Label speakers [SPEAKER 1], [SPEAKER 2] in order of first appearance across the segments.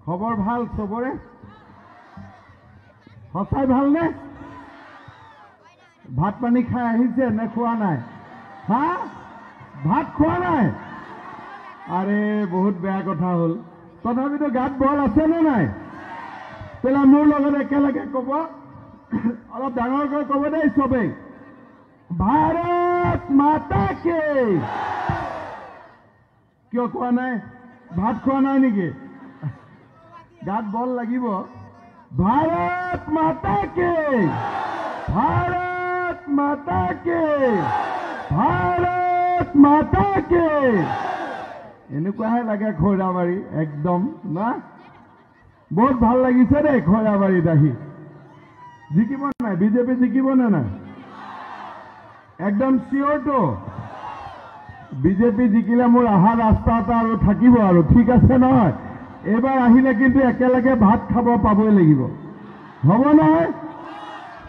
[SPEAKER 1] খবৰ ভাল চবৰে সঁচাই ভাল নে ভাত পানী খাই আহিছে নে খোৱা নাই হা ভাত খোৱা নাই আৰে বহুত বেয়া কথা হ'ল তথাপিতো গাত বল আছে নে নাই তেলা মোৰ লগত একেলগে ক'ব অলপ ডাঙৰকৈ ক'ব দেই চবেই ভাৰত মাতা কি কিয় কোৱা নাই ভাত খোৱা নাই নেকি গাত বল লাগিব ভাৰত মাতা কি ভাৰত মাতা কি ভাৰত মাতা কি এনেকুৱাহে লাগে খৈৰাবাৰী একদম না বহুত ভাল লাগিছে দেই খৈৰাবাৰীত আহি জিকিব নাই বিজেপি জিকিব নে নাই একদম চিয়ৰটো বিজেপি জিকিলে মোৰ আহা ৰাস্তা এটা আৰু থাকিব আৰু ঠিক আছে নহয় এবাৰ আহিলে কিন্তু একেলগে ভাত খাব পাবই লাগিব হ'ব নহয়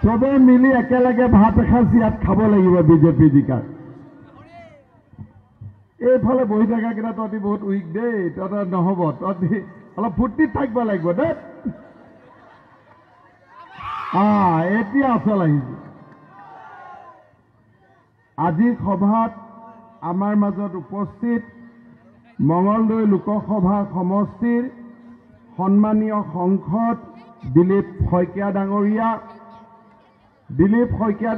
[SPEAKER 1] চবে মিলি একেলগে ভাত এসাঁজ ইয়াত খাব লাগিব বিজেপি জিকাৰ এইফালে বহি থকা কেইটা তহঁতি বহুত উইক দেই তহঁতৰ নহ'ব তহঁতি অলপ ফূৰ্তিত থাকিব লাগিব দেই এতিয়া আচল আহিছে আজিৰ সভাত আমাৰ মাজত উপস্থিত মঙলদৈ লোকসভা সমষ্টিৰ সন্মানীয় সাংসদ দিলীপ শইকীয়া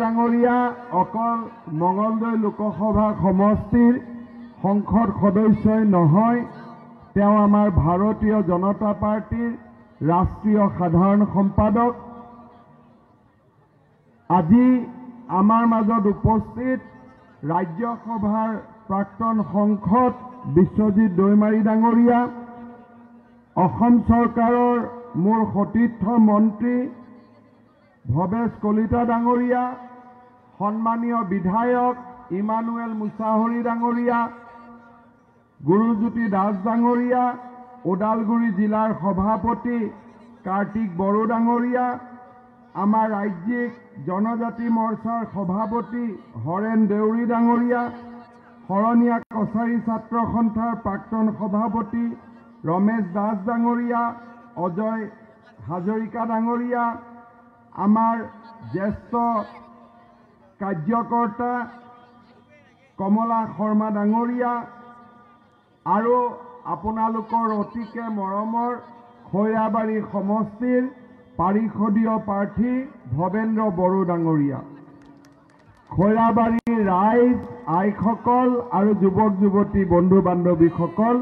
[SPEAKER 1] ডাঙৰীয়া অকল মঙলদৈ লোকসভা সমষ্টিৰ সংসদ সদস্যই নহয় তেওঁ আমাৰ ভাৰতীয় জনতা পাৰ্টিৰ ৰাষ্ট্ৰীয় সাধাৰণ সম্পাদক আজি আমাৰ মাজত উপস্থিত ৰাজ্যসভাৰ প্ৰাক্তন সাংসদ বিশ্বজিৎ দৈমাৰী ডাঙৰীয়া অসম চৰকাৰৰ মোৰ সতীৰ্থ মন্ত্ৰী ভৱেশ কলিতা ডাঙৰীয়া সন্মানীয় বিধায়ক ইমানুৱেল মুছাহৰী ডাঙৰীয়া গুৰুজ্যোতি দাস ডাঙৰীয়া ওদালগুৰি জিলাৰ সভাপতি কাৰ্তিক বড়ো ডাঙৰীয়া আমাৰ ৰাজ্যিক জনজাতি মৰ্চাৰ সভাপতি হৰেণ দেউৰী ডাঙৰীয়া শৰণীয়া কছাৰী ছাত্ৰ সন্থাৰ প্ৰাক্তন সভাপতি ৰমেশ দাস ডাঙৰীয়া অজয় হাজৰিকা ডাঙৰীয়া আমাৰ জ্যেষ্ঠ কাৰ্যকৰ্তা কমলা শৰ্মা ডাঙৰীয়া আৰু আপোনালোকৰ অতিকে মৰমৰ খৈৰাবাৰী সমষ্টিৰ পাৰিষদীয় প্ৰাৰ্থী ভৱেন্দ্ৰ বড়ো ডাঙৰীয়া খৈৰাবাৰীৰ ৰাইজ আইসকল আৰু যুৱক যুৱতী বন্ধু বান্ধৱীসকল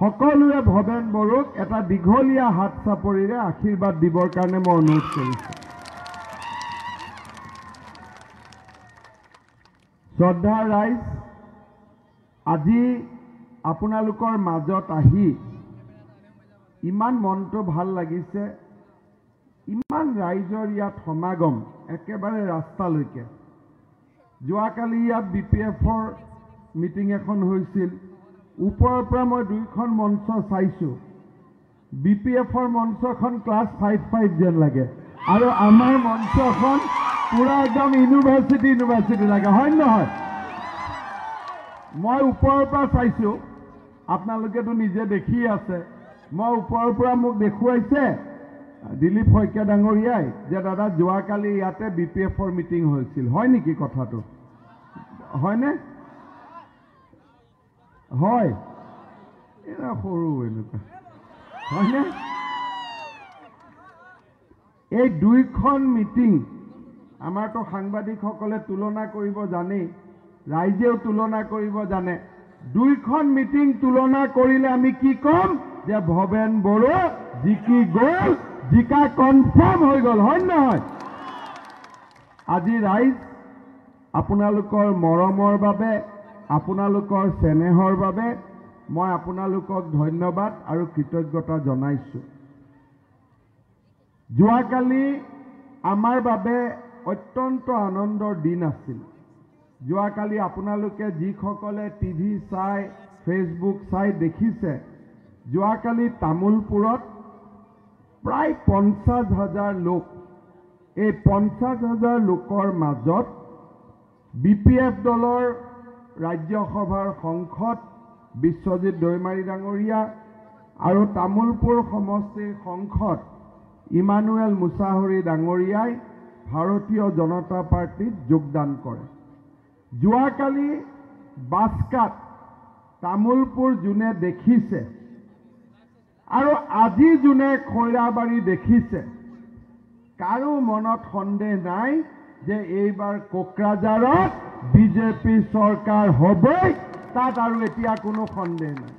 [SPEAKER 1] সকলোৱে ভৱেন বড়োক এটা দীঘলীয়া হাত চাপৰিৰে আশীৰ্বাদ দিবৰ কাৰণে মই অনুৰোধ কৰিছোঁ শ্ৰদ্ধাৰ ৰাইজ আজি আপোনালোকৰ মাজত আহি ইমান মনটো ভাল লাগিছে ইমান ৰাইজৰ ইয়াত সমাগম একেবাৰে ৰাস্তালৈকে যোৱাকালি ইয়াত বিপিএফৰ মিটিং এখন হৈছিল ওপৰৰ পৰা মই দুইখন মঞ্চ চাইছোঁ বিপিএফৰ মঞ্চখন ক্লাছ 5 যেন লাগে আৰু আমাৰ মঞ্চখন পুৰা একদম ইউনিভাৰ্চিটি লাগে হয় নহয় মই ওপৰৰ পৰা চাইছোঁ আপোনালোকেতো নিজে দেখি আছে মই ওপৰৰ পৰা মোক দেখুৱাইছে দিলীপ শইকীয়া ডাঙৰীয়াই যে দাদা যোৱাকালি ইয়াতে বিপিএফৰ মিটিং হৈছিল হয় নেকি কথাটো হয়নে হয় এৰা সৰু এনেকুৱা হয়নে এই দুইখন মিটিং আমাৰতো সাংবাদিকসকলে তুলনা কৰিব জানেই ৰাইজেও তুলনা কৰিব জানে দুইখন মিটিং তুলনা কৰিলে আমি কি ক'ম যে ভৱেন বড়ো জিকি গ'ল জিকা কনফাৰ্ম হৈ গ'ল হয় নহয় আজি ৰাইজ আপোনালোকৰ মৰমৰ বাবে আপোনালোকৰ স্নেহৰ বাবে মই আপোনালোকক ধন্যবাদ আৰু কৃতজ্ঞতা জনাইছোঁ যোৱাকালি আমাৰ বাবে অত্যন্ত আনন্দৰ দিন আছিল যোৱাকালি আপোনালোকে যিসকলে টিভি চাই ফেচবুক চাই দেখিছে যোৱাকালি তামুলপুৰত প্ৰায় 50,000 লোক এই 50,000 লোকৰ মাজত বিপিএফ দলৰ ৰাজ্যসভাৰ সাংসদ বিশ্বজিৎ দৈমাৰী ডাঙৰীয়া আৰু তামুলপুৰ সমষ্টিৰ সংসদ ইমানুৱেল মুছাহাৰী ডাঙৰীয়াই ভাৰতীয় জনতা পাৰ্টিত যোগদান কৰে। যোৱাকালি বাস্কাত তামুলপুৰ যোনে দেখিছে আৰু আজি যোনে খৈৰাবাৰী দেখিছে, কাৰো মনত সন্দেহ নাই যে এইবাৰ কোকৰাঝাৰত বিজেপি চৰকাৰ হ'বই, তাত আৰু এতিয়া কোনো সন্দেহ নাই।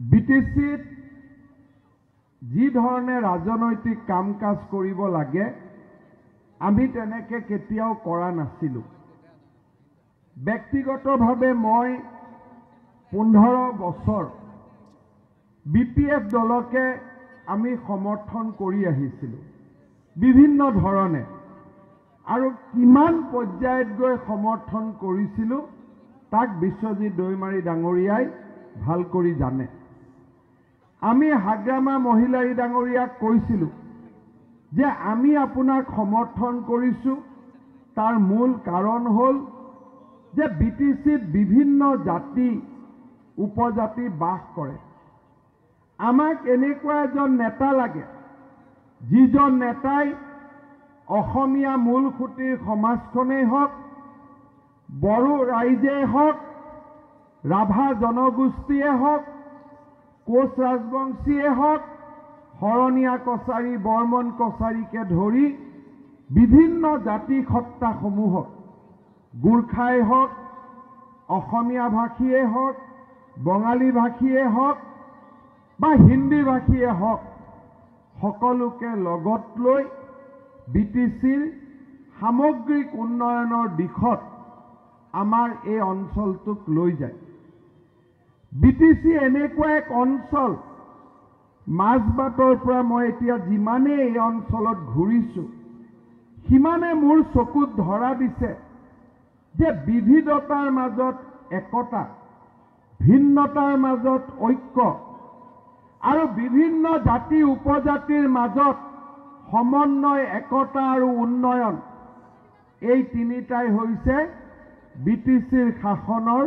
[SPEAKER 1] বিটিচিত যি ধৰণে ৰাজনৈতিক কাম কাজ কৰিব লাগে আমি তেনেকে কেতিয়াও কৰা নাছিলোঁ। ব্যক্তিগতভাৱে মই 15 বছৰ BPF দলকে আমি সমৰ্থন কৰি আহিছিলোঁ বিভিন্ন ধৰণে, আৰু কিমান পৰ্যায়ত গৈ সমৰ্থন কৰিছিলোঁ তাক বিশ্বজিৎ দৈমাৰী ডাঙৰীয়াই ভাল কৰি জানে। আমি হাগ্ৰামা মহিলাই ডাঙৰীয়াক কৈছিলোঁ যে আমি আপোনাক সমৰ্থন কৰিছোঁ, তাৰ মূল কাৰণ হ'ল যে বিটিচিত বিভিন্ন জাতি উপজাতি বাস কৰে। আমাক এনেকুৱা এজন নেতা লাগে যিজন নেতাই অসমীয়া মূল খুঁটিৰ সমাজখনেই হওক, বড়ো ৰাইজেই হওক, ৰাভা জনগোষ্ঠীয়ে হওক, কোচ ৰাজবংশীয়ে হওক, শৰণীয়া কছাৰী, বৰ্মন কছাৰীকে ধৰি বিভিন্ন জাতি সত্তাসমূহক, গোৰ্খাই হওক, অসমীয়া ভাষীয়ে হওক, বঙালী ভাষীয়ে হওক বা হিন্দী ভাষীয়ে হওক, সকলোকে লগত লৈ বিটিচিৰ সামগ্ৰিক উন্নয়নৰ দিশত আমাৰ এই অঞ্চলটোক লৈ যায়। বিটিচি এনেকুৱা এক অঞ্চল, মাজবাটৰ পৰা মই এতিয়া যিমানে এই অঞ্চলত ঘূৰিছোঁ সিমানে মোৰ চকুত ধৰা দিছে যে বিবিধতাৰ মাজত একতা, ভিন্নতাৰ মাজত ঐক্য আৰু বিভিন্ন জাতি উপজাতিৰ মাজত সমন্বয়, একতা আৰু উন্নয়ন, এই তিনিটাই হৈছে বিটিচিৰ শাসনৰ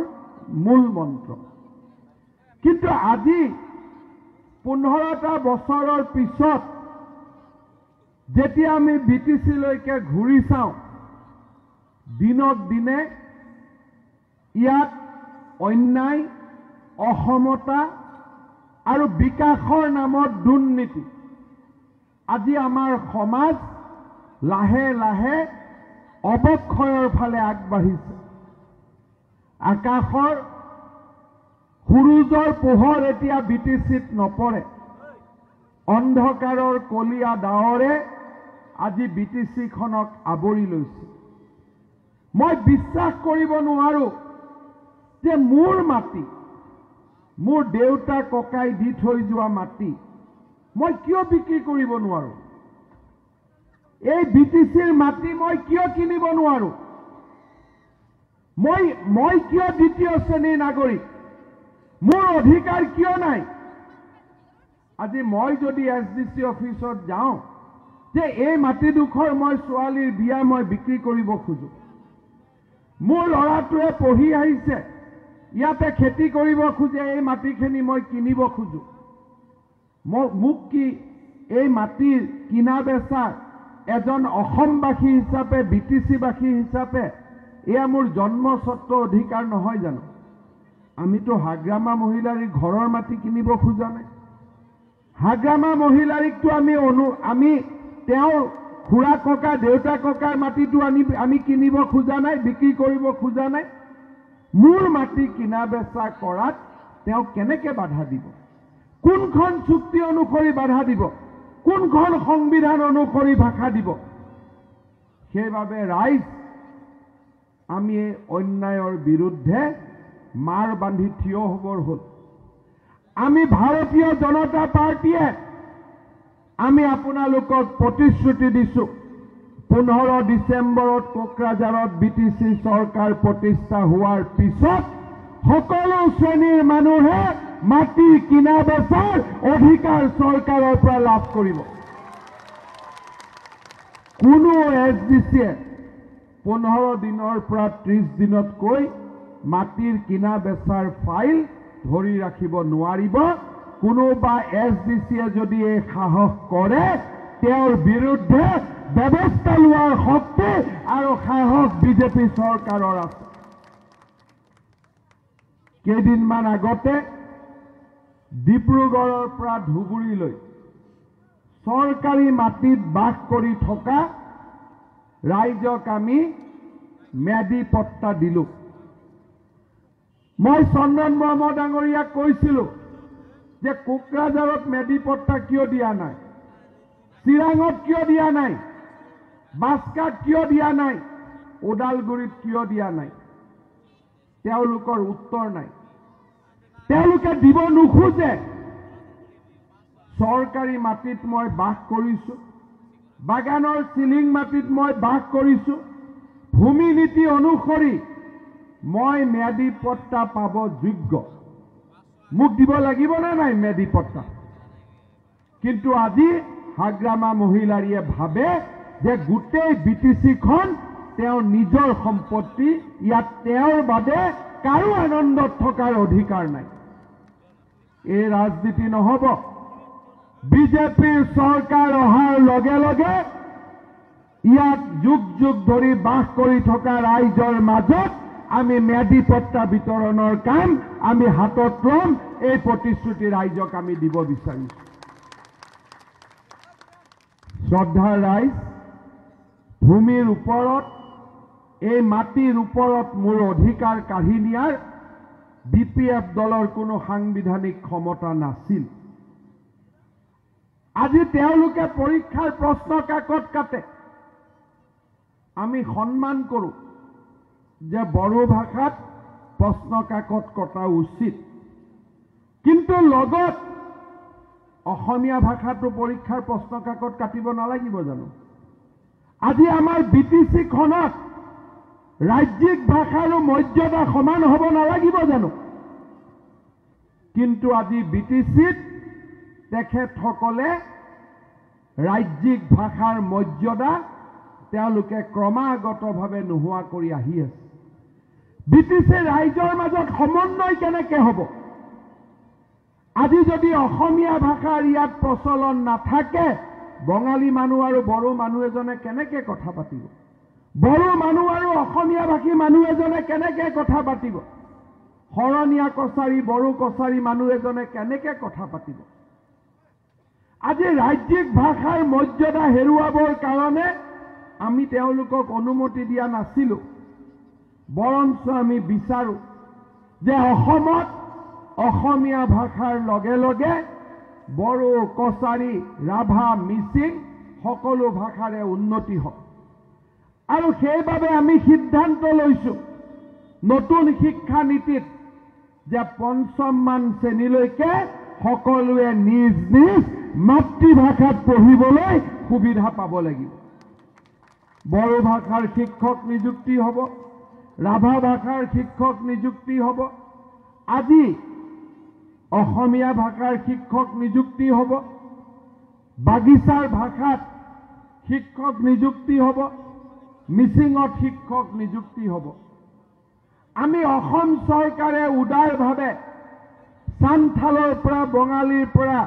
[SPEAKER 1] মূল মন্ত্ৰ। কিন্তু আজি 15টা বছৰৰ পিছত যেতিয়া আমি বিটিচিলৈকে ঘূৰি চাওঁ, দিনক দিনে ইয়াত অন্যায়, অসমতা আৰু বিকাশৰ নামত দুৰ্নীতি, আজি আমাৰ সমাজ লাহে লাহে অৱক্ষয়ৰ ফালে আগবাঢ়িছে। আকাশৰ সূৰুজৰ পোহৰ এতিয়া বিটিচিত নপৰে। অন্ধকাৰৰ কলীয়া ডাৱৰে আজি বিটিচিখনক আৱৰি লৈছে। মই বিশ্বাস কৰিব নোৱাৰো যে মোৰ মাটি, মোৰ দেউতা ককাই দি থৈ যোৱা মাটি মই কিয় বিক্ৰী কৰিব নোৱাৰো? এই বিটিচিৰ মাটি মই কিয় কিনিব নোৱাৰো? মই কিয় দ্বিতীয় শ্ৰেণীৰ নাগৰিক? মোৰ অধিকাৰ কিয় নাই? আজি মই যদি SDC অফিচত যাওঁ যে এই মাটিডোখৰ মই ছোৱালীৰ বিয়া মই বিক্ৰী কৰিব খোজো, মোৰ ল'ৰাটোৱে পঢ়ি আহিছে, ইয়াতে খেতি কৰিব খোজে, এই মাটিখিনি মই কিনিব খোজো, মোক কি এই মাটিৰ কিনা বেচা এজন অসমবাসী হিচাপে, বিটিচিবাসী হিচাপে এয়া মোৰ জন্মস্বত্ব অধিকাৰ নহয় জানো? আমিতো হাগ্ৰামা মহিলাৰ ঘৰৰ মাটি কিনিব খোজা নাই। হাগ্ৰামা মহিলাৰিকতো আমি তেওঁৰ খুৰা ককা, দেউতা ককাৰ মাটিটো আমি কিনিব খোজা নাই, বিক্ৰী কৰিব খোজা নাই। মোৰ মাটি কিনা বেচা কৰাত তেওঁ কেনেকে বাধা দিব? কোনখন চুক্তি অনুসৰি বাধা দিব? কোনখন সংবিধান অনুসৰি ভাষা দিব? সেইবাবে ৰাইজ, আমি এই অন্যায়ৰ বিৰুদ্ধে মাৰ বান্ধি থিয় হ'বৰ হ'ল। আমি ভাৰতীয় জনতা পাৰ্টিয়ে আমি আপোনালোকক প্ৰতিশ্ৰুতি দিছোঁ, 15 ডিচেম্বৰত কোকৰাঝাৰত বিটিচি চৰকাৰ প্ৰতিষ্ঠা হোৱাৰ পিছত সকলো শ্ৰেণীৰ মানুহে মাটি কিনা বেচাৰ অধিকাৰ চৰকাৰৰ পৰা লাভ কৰিব। কোনো SDCয়ে 15 দিনৰ পৰা 30 দিনতকৈ মাটিৰ কিনা বেচাৰ ফাইল ধৰি ৰাখিব নোৱাৰিব। কোনোবা SDCয়ে যদি এই সাহস কৰে তেওঁৰ বিৰুদ্ধে ব্যৱস্থা লোৱাৰ শক্তি আৰু সাহস বিজেপি চৰকাৰৰ আছে। কেইদিনমান আগতে ডিব্ৰুগড়ৰ পৰা ধুবুৰীলৈ চৰকাৰী মাটিত বাস কৰি থকা ৰাইজক আমি ম্যাদী পট্টা দিলোঁ। মই চন্দন ব্ৰহ্ম ডাঙৰীয়াক কৈছিলোঁ যে কোকৰাঝাৰত ম্যাদী পট্টা কিয় দিয়া নাই, চিৰাঙত কিয় দিয়া নাই, বাস্কাত কিয় দিয়া নাই, ওদালগুৰিত কিয় দিয়া নাই। তেওঁলোকৰ উত্তৰ নাই। তেওঁলোকে দিব নোখোজে। চৰকাৰী মাটিত মই বাস কৰিছোঁ, বাগানৰ চিলিং মাটিত মই বাস কৰিছোঁ। ভূমি নীতি অনুসৰি মই ম্যাদী পট্টা পাব যোগ্য। মোক দিব লাগিব নে নাই ম্যাদী পট্টা? কিন্তু আজি হাগ্ৰামা মহিলাৰীয়ে ভাবে যে গোটেই BTCখন তেওঁৰ নিজৰ সম্পত্তি, ইয়াত তেওঁৰ বাদে কাৰো আনন্দত থকাৰ অধিকাৰ নাই। এই ৰাজনীতি নহব। বিজেপিৰ চৰকাৰ অহাৰ লগে লগে ইয়াত যুগ যুগ ধৰি বাস কৰি থকা ৰাইজৰ মাজত আমি ম্যাদী পট্টা বিতৰণৰ কাম আমি হাতত ল'ম। এই প্ৰতিশ্ৰুতি ৰাইজক আমি দিব বিচাৰিছোঁ। শ্ৰদ্ধাৰ ৰাইজ, ভূমিৰ ওপৰত, এই মাটিৰ ওপৰত মোৰ অধিকাৰ কাঢ়ি নিয়াৰ BPF দলৰ কোনো সাংবিধানিক ক্ষমতা নাছিল। আজি তেওঁলোকে পৰীক্ষাৰ প্ৰশ্ন কাকত কাটে। আমি সন্মান কৰোঁ যে বড়ো ভাষাত প্ৰশ্ন কাকত কটা উচিত, কিন্তু লগত অসমীয়া ভাষাটো পৰীক্ষাৰ প্ৰশ্ন কাকত কাটিব নালাগিব জানো? আজি আমাৰ BTCখনত ৰাজ্যিক ভাষাৰো মৰ্যাদা সমান হ'ব নালাগিব জানো? কিন্তু আজি BTCত তেখেতসকলে ৰাজ্যিক ভাষাৰ মৰ্যাদা তেওঁলোকে ক্ৰমাগতভাৱে নোহোৱা কৰি আহি আছে। BTC ৰাইজৰ মাজত সমন্বয় কেনেকৈ হ'ব? আজি যদি অসমীয়া ভাষাৰ ইয়াত প্ৰচলন নাথাকে, বঙালী মানুহ আৰু বড়ো মানুহ এজনে কেনেকৈ কথা পাতিব? বড়ো মানুহ আৰু অসমীয়া ভাষী মানুহ এজনে কেনেকৈ কথা পাতিব? শৰণীয়া কছাৰী, বড়ো কছাৰী মানুহ এজনে কেনেকৈ কথা পাতিব? আজি ৰাজ্যিক ভাষাৰ মৰ্যাদা হেৰুৱাবৰ কাৰণে আমি তেওঁলোকক অনুমতি দিয়া নাছিলোঁ। বৰঞ্চ আমি বিচাৰোঁ যে অসমত অসমীয়া ভাষাৰ লগে লগে বড়ো, কছাৰী, ৰাভা, মিচিং সকলো ভাষাৰে উন্নতি হওক। আৰু সেইবাবে আমি সিদ্ধান্ত লৈছোঁ নতুন শিক্ষা নীতিত যে পঞ্চমমান শ্ৰেণীলৈকে সকলোৱে নিজ নিজ মাতৃভাষাত পঢ়িবলৈ সুবিধা পাব লাগিব। বড়ো ভাষাৰ শিক্ষক নিযুক্তি হ'ব, ৰাভা ভাষাৰ শিক্ষক নিযুক্তি হ'ব, আজি অসমীয়া ভাষাৰ শিক্ষক নিযুক্তি হ'ব, বাগিচাৰ ভাষাত শিক্ষক নিযুক্তি হ'ব, মিচিঙত শিক্ষক নিযুক্তি হ'ব। আমি অসম চৰকাৰে উদাৰভাৱে সান্থালৰ পৰা, বঙালীৰ পৰা,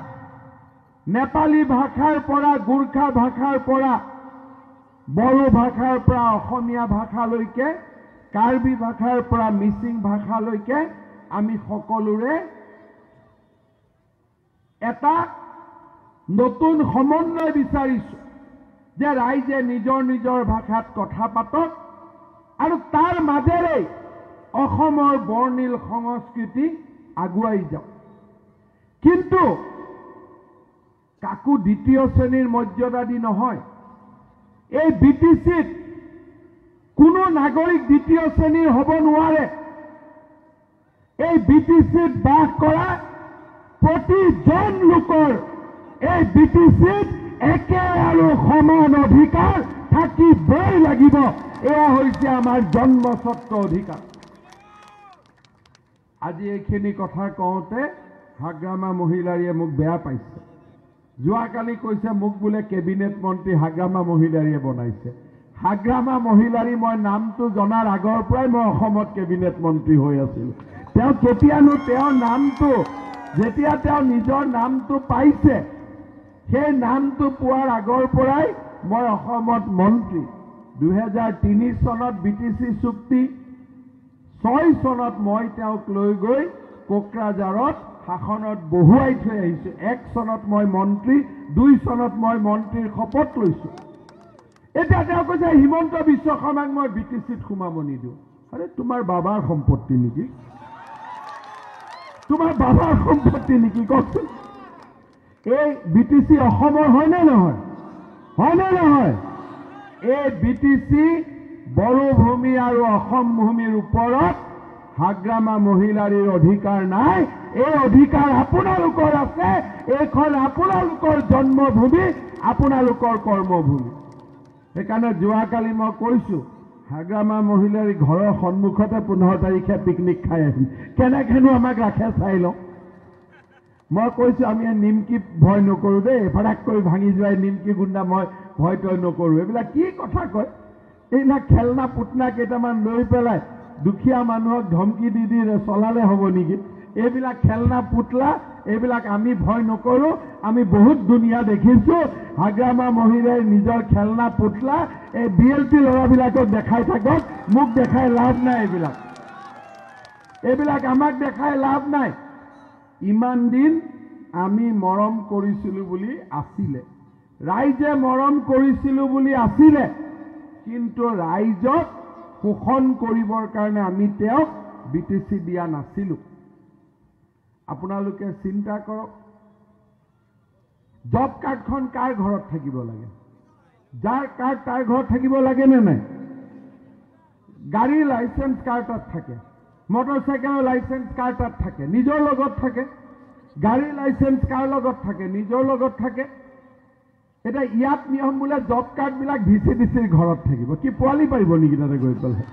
[SPEAKER 1] নেপালী ভাষাৰ পৰা, গোৰ্খা ভাষাৰ পৰা, বড়ো ভাষাৰ পৰা অসমীয়া ভাষালৈকে, কাৰ্বি ভাষাৰ পৰা মিচিং ভাষালৈকে আমি সকলোৰে এটা নতুন সমন্বয় বিচাৰিছোঁ যে ৰাইজে নিজৰ নিজৰ ভাষাত কথা পাতক আৰু তাৰ মাজেৰে অসমৰ বৰ্ণিল সংস্কৃতি আগুৱাই যাওক। কিন্তু কাকো দ্বিতীয় শ্ৰেণীৰ মৰ্যাদা দি নহয়। এই BTCত কোনো নাগৰিক দ্বিতীয় শ্ৰেণীৰ হ'ব নোৱাৰে। এই BTCত বাস কৰা প্ৰতিজন লোকৰ এই BTCত একে আৰু সমান অধিকাৰ থাকিবই লাগিব। এয়া হৈছে আমাৰ জন্মস্বত্ব অধিকাৰ। আজি এইখিনি কথা কওঁতে হাগ্ৰামা মহিলাৰীয়ে মোক বেয়া পাইছে। যোৱাকালি কৈছে মোক বোলে কেবিনেট মন্ত্ৰী হাগ্ৰামা মহিলাৰীয়ে বনাইছে। হাগ্ৰামা মহিলাৰী মই নামটো জনাৰ আগৰ পৰাই মই অসমত কেবিনেট মন্ত্ৰী হৈ আছিলোঁ। তেওঁ কেতিয়ানো তেওঁৰ নামটো যেতিয়া তেওঁ নিজৰ নামটো পাইছে, সেই নামটো পোৱাৰ আগৰ পৰাই মই অসমত মন্ত্ৰী। 2003 চনত BTC চুক্তি, 6 চনত মই তেওঁক লৈ গৈ কোকৰাঝাৰত শাসনত বহুৱাই থৈ আহিছোঁ। 1 চনত মই মন্ত্ৰী, 2 চনত মই মন্ত্ৰীৰ শপত লৈছোঁ। এতিয়া তেওঁ কৈছে হিমন্ত বিশ্ব শৰ্মাক মই BTCত সোমাব নিদিওঁ। আৰে তোমাৰ বাবাৰ সম্পত্তি নেকি? তোমাৰ বাবাৰ সম্পত্তি নেকি কওকচোন? এই BTC অসমৰ হয়নে নহয়? হয়নে নহয়? এই BTC বড়োভূমি আৰু অসম ভূমিৰ ওপৰত হাগ্ৰামা মহিলাৰীৰ অধিকাৰ নাই। এই অধিকাৰ আপোনালোকৰ আছে। এইখন আপোনালোকৰ জন্মভূমি, আপোনালোকৰ কৰ্মভূমি। সেইকাৰণে যোৱাকালি মই কৈছোঁ, হাগ্ৰামা মহিলাৰী ঘৰৰ সন্মুখতে 15 তাৰিখে পিকনিক খাই আহিম। কেনেকেনো আমাক ৰাখে চাই লওঁ। মই কৈছোঁ আমি নিমকি ভয় নকৰোঁ দেই, ফটাক কৰি ভাঙি যোৱাই নিমকি গুণ্ডা মই ভয় তই নকৰোঁ। এইবিলাক কি কথা কয়? এইবিলাক খেলনা পুতনা কেইটামান লৈ পেলাই দুখীয়া মানুহক ধমকি দি দি চলালে হ'ব নেকি? এইবিলাক খেলনা পুতলা, এইবিলাক আমি ভয় নকৰোঁ। আমি বহুত দুনিয়া দেখিছোঁ। হাগ্ৰামা মহিলাই নিজৰ খেলনা পুতলা এই BLT ল'ৰাবিলাকক দেখাই থাকক, মোক দেখাই লাভ নাই। এইবিলাক আমাক দেখাই লাভ নাই। ইমান দিন আমি মৰম কৰিছিলোঁ বুলি আছিলে, ৰাইজে মৰম কৰিছিলোঁ বুলি আছিলে, কিন্তু ৰাইজক শোষণ কৰিবৰ কাৰণে আমি তেওঁক BTC দিয়া নাছিলোঁ। আপোনালোকে চিন্তা কৰক, জব কাৰ্ডখন কাৰ ঘৰত থাকিব লাগে? যাৰ কাৰ্ড তাৰ ঘৰত থাকিব লাগে নে নাই? গাড়ীৰ লাইচেন্স কাৰ তাত থাকে, মটৰচাইকেলৰ লাইচেন্স কাৰ তাত থাকে? নিজৰ লগত থাকে। গাড়ীৰ লাইচেন্স কাৰ লগত থাকে? নিজৰ লগত থাকে। এতিয়া ইয়াত নিয়ম বোলে জব কাৰ্ডবিলাক VCDCৰ ঘৰত থাকিব। কি পোৱালি পাৰিব নেকি তাতে গৈ পেলাই?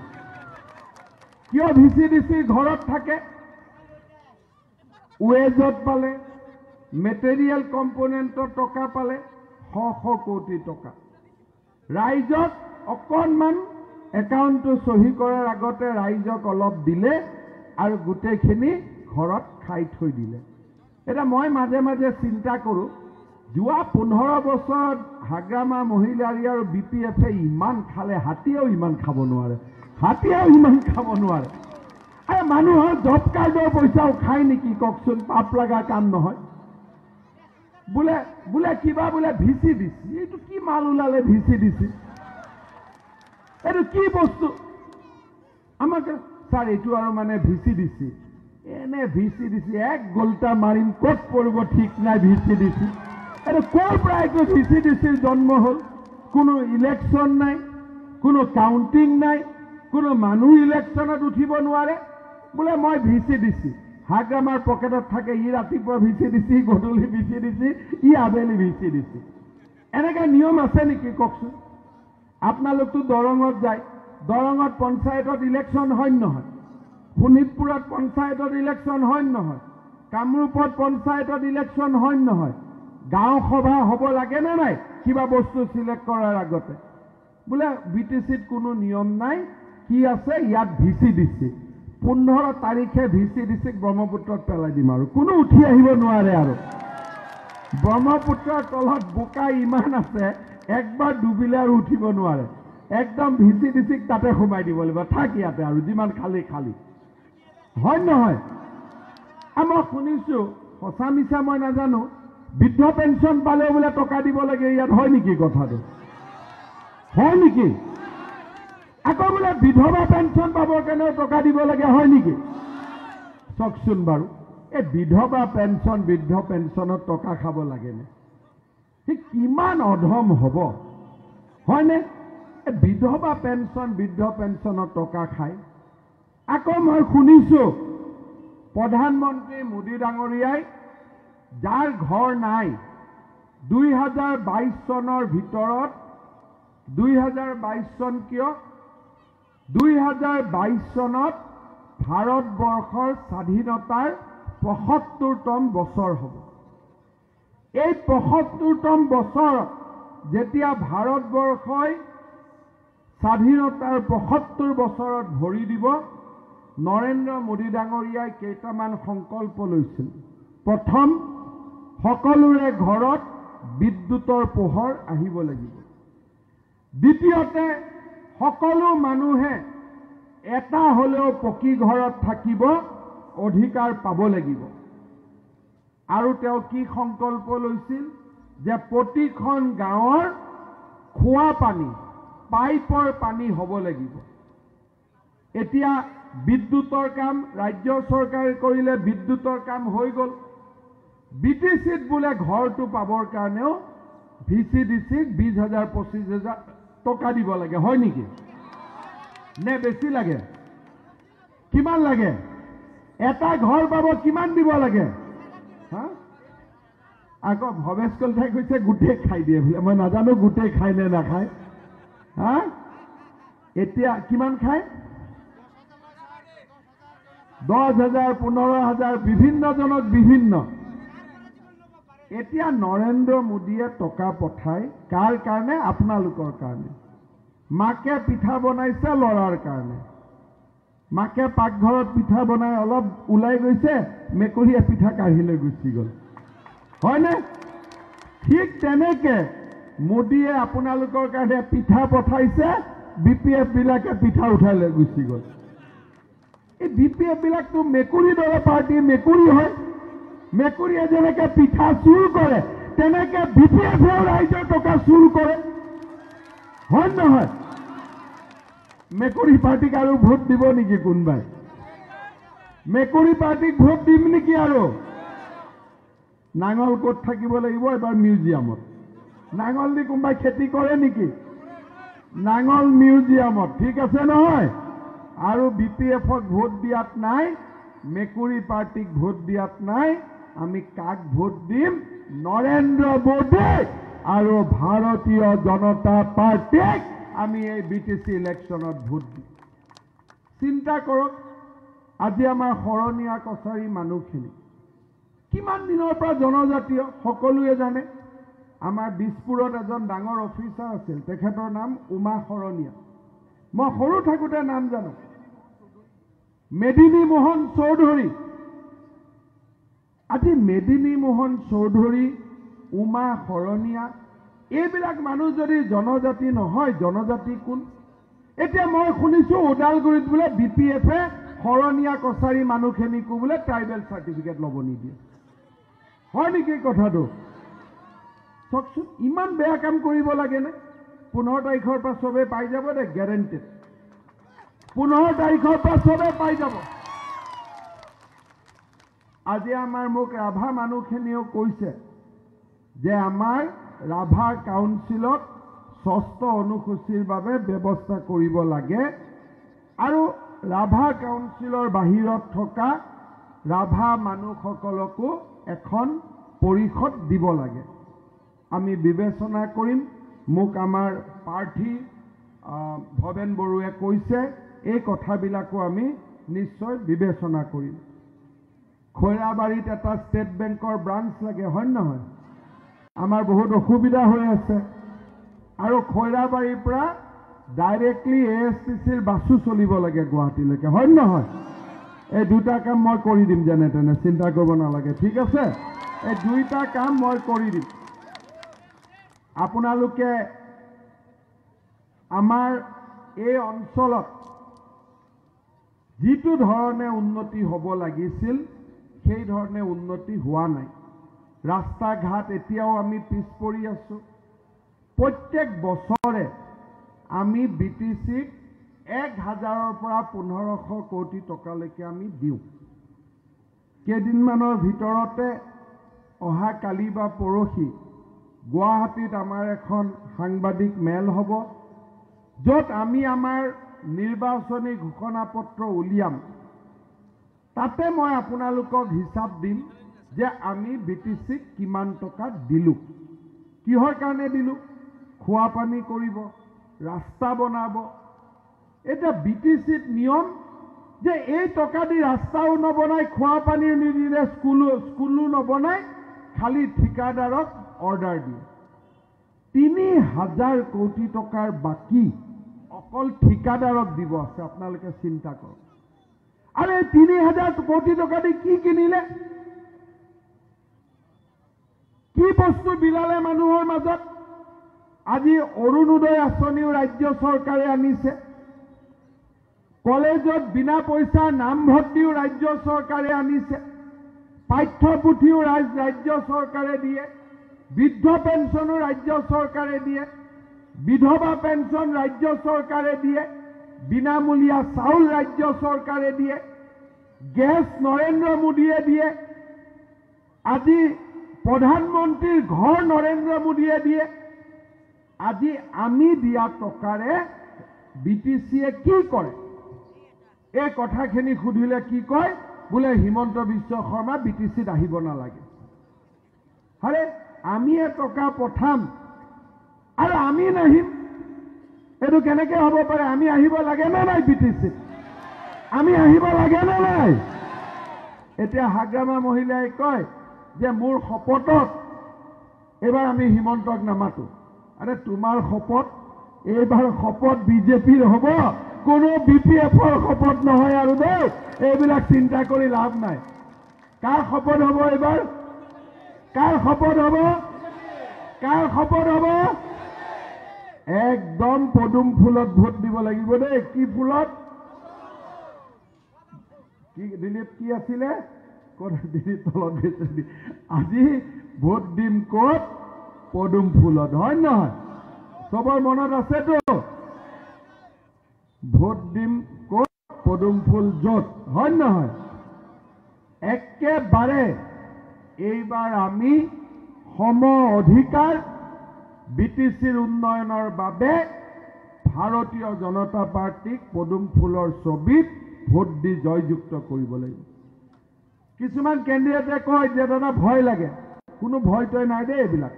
[SPEAKER 1] কিয় VCDCৰ ঘৰত থাকে? ৱেজত পালে, মেটেৰিয়েল কম্পনেণ্টৰ টকা পালে 100 কোটি টকা। ৰাইজক অকণমান একাউণ্টটো চহী কৰাৰ আগতে ৰাইজক অলপ দিলে আৰু গোটেইখিনি ঘৰত খাই থৈ দিলে। এতিয়া মই মাজে মাজে চিন্তা কৰোঁ, যোৱা 15 বছৰত হাগ্ৰামা মহিলাৰী আৰু BPFে ইমান খালে, হাতীয়েও ইমান খাব নোৱাৰে। হাতীয়েও ইমান খাব নোৱাৰে। আৰে মানুহৰ জব কাৰ্ডৰ পইচাও খায় নেকি কওকচোন? পাপ লগা কাম নহয়। বোলে কিবা বোলে VCDC, এইটো কি মাল ওলালে VCDC? এইটো কি বস্তু? আমাকে ছাৰ এইটো আৰু মানে VCDC, এনে VCDC এক গোলটা মাৰিম ক'ত পৰিব ঠিক নাই। VCDC এইটো ক'ৰ পৰা এইটো VCDCৰ জন্ম হ'ল? কোনো ইলেকশ্যন নাই, কোনো কাউণ্টিং নাই, কোনো মানুহ ইলেকশ্যনত উঠিব নোৱাৰে। বোলে মই VCDC, হাগ্ৰামাৰ পকেটত থাকে। ই ৰাতিপুৱা VCDC, গধূলি VCDC, ই আবেলি VCDC। এনেকৈ নিয়ম আছে নেকি কওকচোন? আপোনালোকতো দৰঙত যায়, দৰঙত পঞ্চায়তত ইলেকশ্যন হয় নহয়? শোণিতপুৰত পঞ্চায়তত ইলেকশ্যন হয় নহয়? কামৰূপত পঞ্চায়তত ইলেকশ্যন হয় নহয়? গাঁও সভা হ'ব লাগে নে নাই কিবা বস্তু চিলেক্ট কৰাৰ আগতে? বোলে BTCত কোনো নিয়ম নাই। কি আছে ইয়াত? VCDC। 15 তাৰিখে VCDCক ব্ৰহ্মপুত্ৰত পেলাই দিম আৰু কোনো উঠি আহিব নোৱাৰে। আৰু ব্ৰহ্মপুত্ৰৰ তলত বোকা ইমান আছে, একবাৰ ডুবিলে আৰু উঠিব নোৱাৰে। একদম VCDCক তাতে সোমাই দিব লাগিব, থাক ইয়াতে আৰু যিমান খালি খালি। হয় নহয়? মই শুনিছোঁ, সঁচা মিছা মই নাজানো, বৃদ্ধ পেঞ্চন পালেও বোলে টকা দিব লাগে ইয়াত। হয় নেকি কথাটো? হয় নেকি? আকৌ বোলে বিধৱা পেঞ্চন পাবৰ কাৰণেও টকা দিব লাগে। হয় নেকি? চাওকচোন বাৰু, এই বিধৱা পেঞ্চন, বৃদ্ধ পেঞ্চনত টকা খাব লাগেনে? সি কিমান অধম হ'ব? হয়নে? এই বিধৱা পেঞ্চন, বৃদ্ধ পেঞ্চনত টকা খায়। আকৌ মই শুনিছোঁ প্ৰধানমন্ত্ৰী মোদী ডাঙৰীয়াই যাৰ ঘৰ নাই, 2022 চনৰ ভিতৰত, 2022 চন কিয়? 2022 চনত ভাৰতবৰ্ষৰ স্বাধীনতাৰ ৭৫তম বছৰ হ'ব। এই ৭৫তম বছৰত যেতিয়া ভাৰতবৰ্ষই স্বাধীনতাৰ ৭৫ বছৰত ভৰি দিব নৰেন্দ্ৰ মোদী ডাঙৰীয়াই কেইটামান সংকল্প লৈছিল। প্ৰথম, সকলোৰে ঘৰত বিদ্যুতৰ পোহৰ আহিব লাগিব। দ্বিতীয়তে, সকলো মানুহে এটা হলেও পকী ঘৰত থাকিব অধিকাৰ পাব লাগিব। আৰু তেওঁ কি সংকল্প লৈছিল যে প্ৰতিখন গাঁৱৰ খোৱা পানী পাইপৰ পানী হ'ব লাগিব। এতিয়া বিদ্যুতৰ কাম ৰাজ্য চৰকাৰে কৰিলে, বিদ্যুতৰ কাম হৈ গ'ল। বিটিচিত বোলে ঘৰটো পাবৰ কাৰণেও VCDCক 20,000 25,000 টকা দিব লাগে, হয় নেকি? নে বেছি লাগে? কিমান লাগে? এটা ঘৰ পাব কিমান দিব লাগে? হা? আকৌ ভৱেশ কলিতাই কৈছে গোটেই খাই দিয়ে বোলে। মই নাজানো গোটেই খাই নে নাখায়। হা? এতিয়া কিমান খায়? 10,000 15,000 বিভিন্নজনক বিভিন্ন। এতিয়া নৰেন্দ্ৰ মোদীয়ে টকা পঠায় কাৰ কাৰণে? আপোনালোকৰ কাৰণে। মাকে পিঠা বনাইছে ল'ৰাৰ কাৰণে। মাকে পাকঘৰত পিঠা বনাই অলপ ওলাই গৈছে, মেকুৰীয়ে পিঠা কাঢ়ি লৈ গুচি গ'ল, হয়নে? ঠিক তেনেকে মোদীয়ে আপোনালোকৰ কাৰণে পিঠা পঠাইছে, BPF বিলাকে পিঠা উঠাই লৈ গুচি গ'ল। এই BPF বিলাকতো মেকুৰী দৰে পাৰ্টি, মেকুৰী হয়। মেকুৰীয়ে যেনেকে পিঠা চুৰ কৰে তেনেকে BPFেও ৰাইজৰ টকা চুৰ কৰে, হয় নহয়? মেকুৰী পাৰ্টিক আৰু ভোট দিব নেকি কোনোবাই? মেকুৰী পাৰ্টিক ভোট দিম নেকি আৰু? নাঙল ক'ত থাকিব লাগিব এবাৰ? মিউজিয়ামত। নাঙল দি কোনোবাই খেতি কৰে নেকি? নাঙল মিউজিয়ামত, ঠিক আছে নহয়? আৰু BPFক ভোট দিয়াত নাই, মেকুৰী পাৰ্টিক ভোট দিয়াত নাই। আমি কাক ভোট দিম? নৰেন্দ্ৰ মোদী আৰু ভাৰতীয় জনতা পাৰ্টিক আমি এই BTC ইলেকশ্যনত ভোট দিম। চিন্তা কৰক, আজি আমাৰ শৰণীয়া কছাৰী মানুহখিনি কিমান দিনৰ পৰা জনজাতীয় সকলোৱে জানে। আমাৰ দিছপুৰত এজন ডাঙৰ অফিচাৰ আছিল, তেখেতৰ নাম উমা শৰণীয়া। মই সৰু থাকোঁতে নাম জানো, মেদিনী মোহন চৌধুৰী। আজি মেদিনী মোহন চৌধুৰী, উমা শৰণীয়া, এইবিলাক মানুহ যদি জনজাতি নহয়, জনজাতি কোন? এতিয়া মই শুনিছোঁ ওদালগুৰিত বোলে BPFে শৰণীয়া কছাৰী মানুহখিনিকো বোলে ট্ৰাইবেল চাৰ্টিফিকেট ল'ব নিদিয়ে, হয় নেকি কথাটো? চাওকচোন, ইমান বেয়া কাম কৰিব লাগেনে? 15 তাৰিখৰ পৰা চবে পাই যাব দে, গেৰেণ্টেড। 15 তাৰিখৰ পৰা চবে পাই যাব। আজি আমাৰ মোক ৰাভা মানুহখিনিও কৈছে যে আমাৰ ৰাভা কাউন্সিলক 6ষ্ঠ অনুসূচীৰ বাবে ব্যৱস্থা কৰিব লাগে আৰু ৰাভা কাউন্সিলৰ বাহিৰত থকা ৰাভা মানুহসকলকো এখন পৰিষদ দিব লাগে। আমি বিবেচনা কৰিম। মোক আমাৰ প্ৰাৰ্থী ভৱেন বড়ুৱে কৈছে এই কথাবিলাকো আমি নিশ্চয় বিবেচনা কৰিম। খৈৰাবাৰীত এটা ষ্টেট বেংকৰ ব্ৰাঞ্চ লাগে, হয় নহয়? আমাৰ বহুত অসুবিধা হৈ আছে। আৰু খৈৰাবাৰীৰ পৰা ডাইৰেক্টলি ASTCৰ বাছো চলিব লাগে গুৱাহাটীলৈকে, হয় নহয়? এই দুটা কাম মই কৰি দিম, যেনে তেনে চিন্তা কৰিব নালাগে, ঠিক আছে? এই দুইটা কাম মই কৰি দিম। আপোনালোকে আমাৰ এই অঞ্চলত যিটো ধৰণে উন্নতি হ'ব লাগিছিল সেই ধৰণে উন্নতি হোৱা নাই। ৰাস্তা ঘাট এতিয়াও আমি পিছ পৰি আছোঁ। প্ৰত্যেক বছৰে আমি BTCক 1,000ৰ পৰা 1,500 কোটি টকালৈকে আমি দিওঁ। কেইদিনমানৰ ভিতৰতে অহা কালি বা পৰহি গুৱাহাটীত আমাৰ এখন সাংবাদিক মেল হ'ব, য'ত আমি আমাৰ নিৰ্বাচনী ঘোষণাপত্ৰ উলিয়াম। তাতে মই আপোনালোকক হিচাপ দিম যে আমি BTCক কিমান টকা দিলোঁ, কিহৰ কাৰণে দিলোঁ। খোৱা পানী কৰিব, ৰাস্তা বনাব। এটা BTCত নিয়ম যে এই টকা দি ৰাস্তাও নবনাই, খোৱা পানী নিদিলে, স্কুলো নবনাই, খালি ঠিকাদাৰক অৰ্ডাৰ দিয়ে। 3,000 কোটি টকাৰ বাকী অকল ঠিকাদাৰক দিব আছে আপোনালোকে চিন্তা কৰক আৰু এই ৩,০০০ কোটি টকা দি কি কিনিলে কি বস্তু বিলালে মানুহৰ মাজত আজি অৰুণোদয় আঁচনিও ৰাজ্য চৰকাৰে আনিছে কলেজত বিনা পইচাৰ নামভৰ্তিও ৰাজ্য চৰকাৰে আনিছে পাঠ্যপুথিও ৰাজ্য চৰকাৰে দিয়ে বৃদ্ধ পেঞ্চনো ৰাজ্য চৰকাৰে দিয়ে বিধৱা পেঞ্চন ৰাজ্য চৰকাৰে দিয়ে বিনামূলীয়া চাউল ৰাজ্য চৰকাৰে দিয়ে গেছ নৰেন্দ্ৰ মোদীয়ে দিয়ে আজি প্ৰধানমন্ত্ৰীৰ ঘৰ নৰেন্দ্ৰ মোদীয়ে দিয়ে আজি আমি দিয়া টকাৰে বিটিচিয়ে কি কৰে এই কথাখিনি সুধিলে কি কয় বোলে হিমন্ত বিশ্ব শৰ্মা বিটিচিত আহিব নালাগে আৰে আমি টকা পঠাম আৰু আমি নাহিম এইটো কেনেকৈ হ'ব পাৰে আমি আহিব লাগে নে নাই বিটিচিত আমি আহিব লাগে নে নাই এতিয়া হাগ্ৰামা মহিলাই কয় যে মোৰ শপতত এবাৰ আমি হিমন্তক নামাতো আৰে তোমাৰ শপত এইবাৰ শপত বিজেপিৰ হ'ব কোনো বিপিএফৰ শপত নহয় আৰু দেই এইবিলাক চিন্তা কৰি লাভ নাই কাৰ শপত হ'ব এইবাৰ কাৰ শপত হ'ব কাৰ শপত হ'ব একদম পদুম ফুলত ভোট দিব লাগিব দেই কি ফুলত কি দিলীপ কি আছিলে ক'ত দিলীপ তলত গৈছে আজি ভোট দিম ক'ত পদুম ফুলত হয় নহয় চবৰ মনত আছেতো ভোট দিম ক'ত পদুম ফুল য'ত হয় নহয় একেবাৰে এইবাৰ আমি সম অধিকাৰ বিটিচিৰ উন্নয়নৰ বাবে ভাৰতীয় জনতা পাৰ্টিক পদুম ফুলৰ ছবিত ভোট দি জয়যুক্ত কৰিব লাগিব কিছুমান কেণ্ডিডেটে কয় যে দাদা ভয় লাগে কোনো ভয়তই নাই দেই এইবিলাক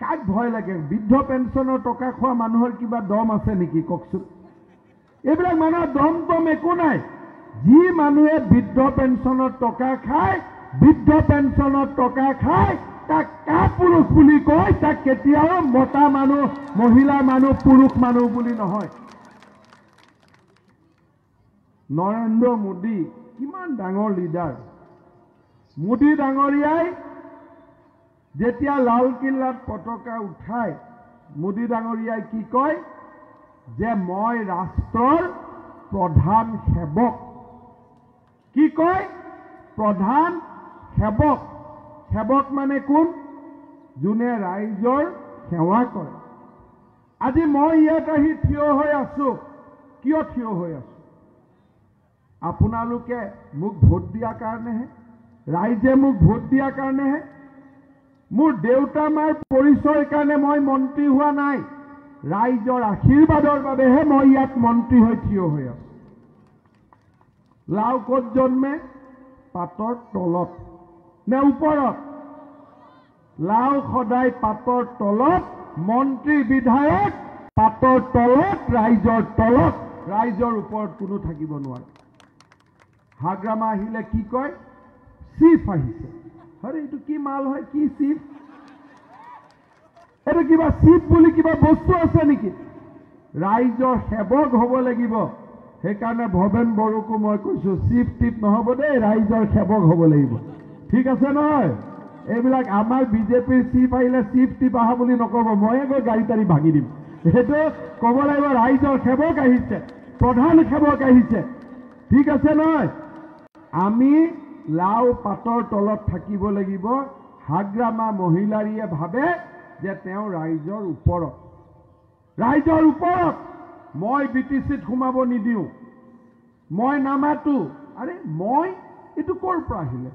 [SPEAKER 1] কাক ভয় লাগে বৃদ্ধ পেঞ্চনৰ টকা খোৱা মানুহৰ কিবা দম আছে নেকি কওকচোন এইবিলাক মানুহৰ দম একো নাই যি মানুহে বৃদ্ধ পেঞ্চনৰ টকা খায় বৃদ্ধ পেঞ্চনৰ টকা খায় তাক কাপুৰুষ বুলি কয় তাক কেতিয়াও মতা মানুহ মহিলা মানুহ পুৰুষ মানুহ বুলি নহয় নৰেন্দ্ৰ মোদী কিমান ডাঙৰ লিডাৰ মোদী ডাঙৰীয়াই যেতিয়া লালকিল্লাত পতাকা উঠায় মোদী ডাঙৰীয়াই কি কয় যে মই ৰাষ্ট্ৰৰ প্ৰধান সেৱক কি কয় প্ৰধান সেৱক সেৱক মানে কোন যোনে ৰাইজৰ সেৱা কৰে আজি মই ইয়াত আহি থিয় হৈ আছো কিয় থিয় হৈ আছো আপোনালোকে মোক ভোট দিয়াৰ কাৰণেহে ৰাইজে মোক ভোট দিয়াৰ কাৰণেহে মোৰ দেউতা মাৰ পৰিচয়ৰ কাৰণে মই মন্ত্ৰী হোৱা নাই ৰাইজৰ আশীৰ্বাদৰ বাবেহে মই ইয়াত মন্ত্ৰী হৈ থিয় হৈ আছো লাও ক'ত জন্মে পাতৰ তলত নে ওপৰত লাও সদায় পাতৰ তলত মন্ত্ৰী বিধায়ক পাতৰ তলত ৰাইজৰ ওপৰত কোনো থাকিব নোৱাৰে হাগ্ৰামা আহিলে কি কয় চিফ আহিছে আৰে এইটো কি মাল হয় কি চিফ এইটো কিবা চিফ বুলি কিবা বস্তু আছে নেকি ৰাইজৰ সেৱক হ'ব লাগিব সেইকাৰণে ভৱেন বড়োকো মই কৈছো চিফ টিপ নহ'ব দেই ৰাইজৰ সেৱক হ'ব লাগিব ঠিক আছে নহয় এইবিলাক আমাৰ বিজেপিৰ চিফ আহিলে চিফ টিপ আহা বুলি নক'ব ময়ে গৈ গাড়ী তাড়ী ভাঙি দিম সেইটো ক'ব লাগিব ৰাইজৰ সেৱক আহিছে প্ৰধান সেৱক আহিছে ঠিক আছে নহয় আমি লাও পাতৰ তলত থাকিব লাগিব হাগ্ৰামা মহিলাৰীয়ে ভাবে যে তেওঁ ৰাইজৰ ওপৰত মই বিটিচিত সোমাব নিদিওঁ মই নামাতো আৰে মই এইটো ক'ৰ পৰা আহিলে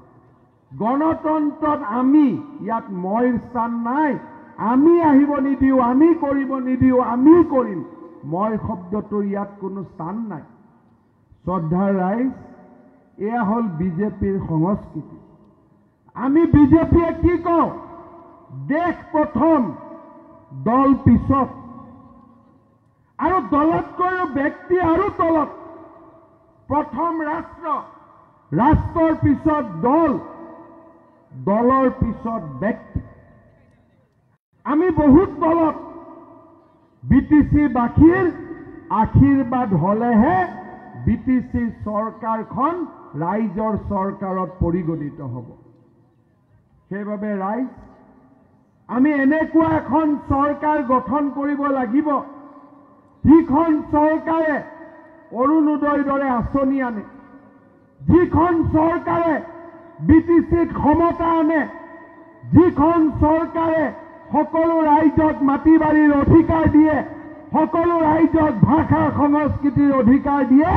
[SPEAKER 1] গণতন্ত্ৰত আমি ইয়াত মইৰ স্থান নাই আমি আহিব নিদিওঁ আমি কৰিব নিদিওঁ আমি কৰিম মই শব্দটোৰ ইয়াত কোনো স্থান নাই শ্ৰদ্ধাৰ ৰাইজ এয়া হ'ল বিজেপিৰ সংস্কৃতি আমি বিজেপিয়ে কি কওঁ দেশ প্ৰথম দল পিছত আৰু দলতকৈও ব্যক্তি আৰু তলত প্ৰথম ৰাষ্ট্ৰৰ পিছত দলৰ পিছত ব্যক্তি আমি বহুত দলত বিটিচি বাসীৰ আশীৰ্বাদ হলেহে বিটিচি চৰকাৰখন ৰাইজৰ চৰকাৰত পৰিগণিত হ'ব। সেইবাবে ৰাইজ আমি এনেকুৱা এখন চৰকাৰ গঠন কৰিব লাগিব যিখন চৰকাৰে অৰুণোদয়ৰ দৰে আঁচনি আনে, যিখন চৰকাৰে বিটিচিত ক্ষমতা আনে, যিখন চৰকাৰে সকলো ৰাইজক মাটি বাৰীৰ অধিকাৰ দিয়ে, সকলো ৰাইজক ভাষা সংস্কৃতিৰ অধিকাৰ দিয়ে